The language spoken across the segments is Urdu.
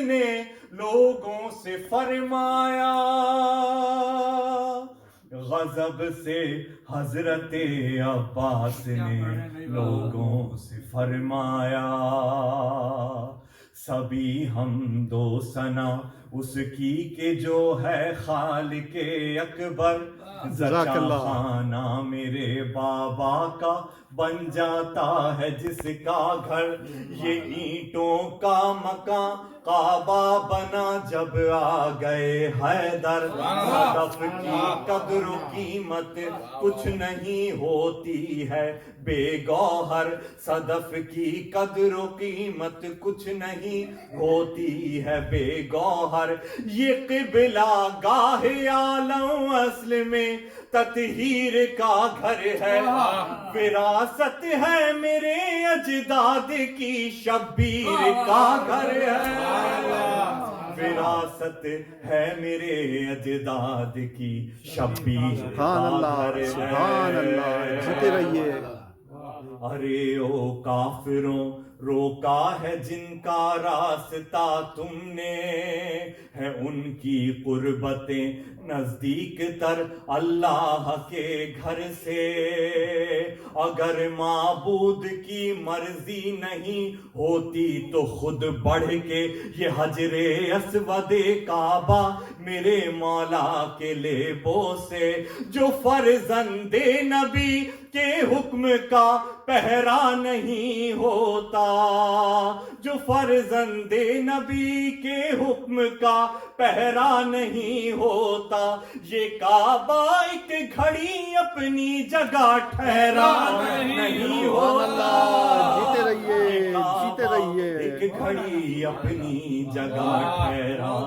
نے لوگوں سے فرمایا، غضب سے حضرت عباس نے لوگوں سے فرمایا، سبھی حمد و ثنا اس کی کہ جو ہے خالق اکبر، زچا خانہ میرے بابا کا بن جاتا ہے جس کا گھر، یہ اینٹوں کا مکان کعبہ بنا جب آ گئے حیدر، صدف کی قدر و قیمت کچھ نہیں ہوتی ہے بے گوہر، صدف کی قدر و قیمت کچھ نہیں ہوتی ہے بے گوہر، یہ قبلہ گاہ عالم اصل میں تطہیر کا گھر ہے، وراثت ہے میرے اجداد کی شبیر کا گھر ہے، وراثت ہے میرے اجداد کی شبیر کا گھر ہے۔ سبحان اللہ، جیتے رہیے۔ ارے او کافروں، روکا ہے جن کا راستہ تم نے، ہے ان کی قربتیں نزدیک تر اللہ کے گھر سے، اگر معبود کی مرضی نہیں ہوتی تو خود بڑھ کے یہ حجر اسود کعبہ میرے مولا کے لیبوں سے، جو فرزند نبی کے حکم کا پہرا نہیں ہوتا، جو فرزند نبی کے حکم کا پہرا نہیں ہوتا، یہ کعبہ ایک گھڑی اپنی جگہ ٹھہرا نہیں ہوتا، جیتے رہیے، جیتے رہیے۔ ایک گھڑی اپنی جگہ ٹھہرا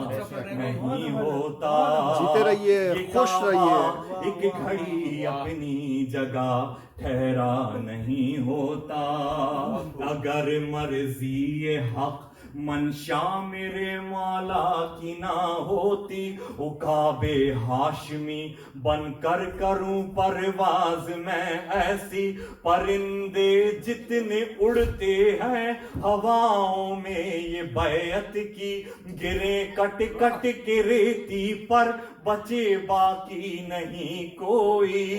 نہیں ہوتا، جیتے رہیے، خوش رہیے۔ ایک گھڑی اپنی جگہ ٹھہرا نہیں ہوتا، اگر مرضی حق منشا میرے مولا کی نہ ہوتی، عقاب ہاشمی بن کر کروں پرواز میں ایسی، پرندے جتنے اڑتے ہیں ہواؤں میں یہ بیعت کی، گرے کٹ کٹ کے ریتی پر بچے باقی نہیں کوئی،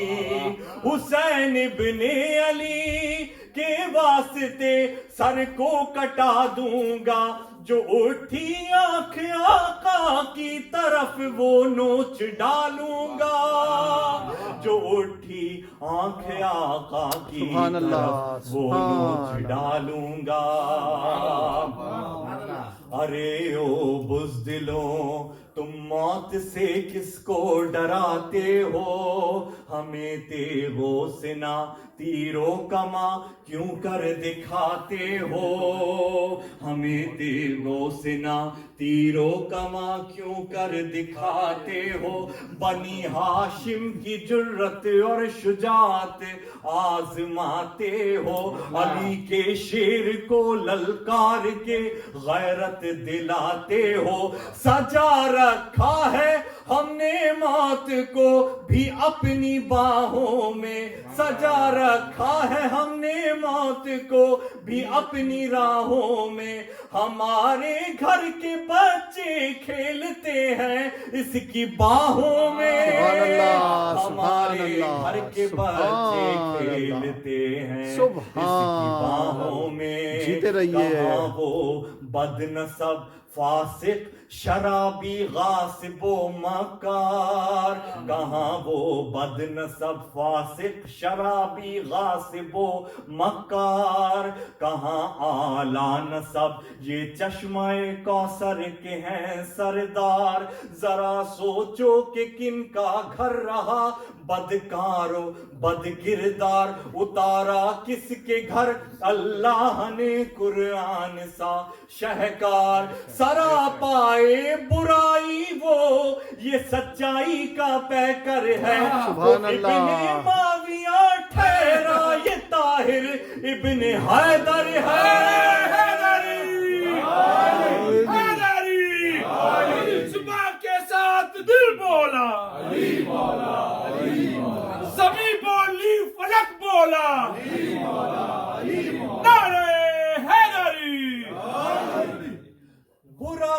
حسین ابن علی کے واسطے سر کو کٹا دوں گا، جو اٹھی آنکھ آقا کی طرف وہ نوچ ڈالوں گا، جو اٹھی آنکھ آقا کی طرف وہ نوچ ڈالوں گا، ارے او بزدلوں تم موت سے کس کو ڈراتے ہو، ہمیں تیغ و سنا تیر و کما کیوں کر دکھاتے ہو، ہمیں تیغ و سنا تیر و کما کیوں کر دکھاتے ہو، بنی ہاشم کی جرت اور شجاعت آزماتے ہو، علی کے شیر کو للکار کے غیرت دلاتے ہو، سجا رکھا ہے ہم نے موت کو بھی اپنی باہوں میں، سجا رکھا ہے ہم نے موت کو بھی اپنی راہوں میں، ہمارے گھر کے بچے کھیلتے ہیں اس کی باہوں میں، ہمارے گھر کے بچے کھیلتے ہیں اس کی باہوں میں، جیتے رہیے۔ کہاں وہ بد نسب فاسق شرابی غاصب و مکار، کہاں وہ بد نسب فاسق شرابی غاصب و مکار، کہاں اعلیٰ نسب یہ چشمہ کوثر کے ہیں سردار، ذرا سوچو کہ کن کا گھر رہا بدکار و بد کردار، اتارا کس کے گھر اللہ نے قرآن سا شہکار، سرا پائے برائی وہ یہ سچائی کا پیکر ہے، سبحان اللہ، ابن معاویہ ٹھہرا یہ طاہر ابن حیدر ہے، صبح کے ساتھ دل بولا، زمین بولی فلک بولا، نعرہ حیدری، برا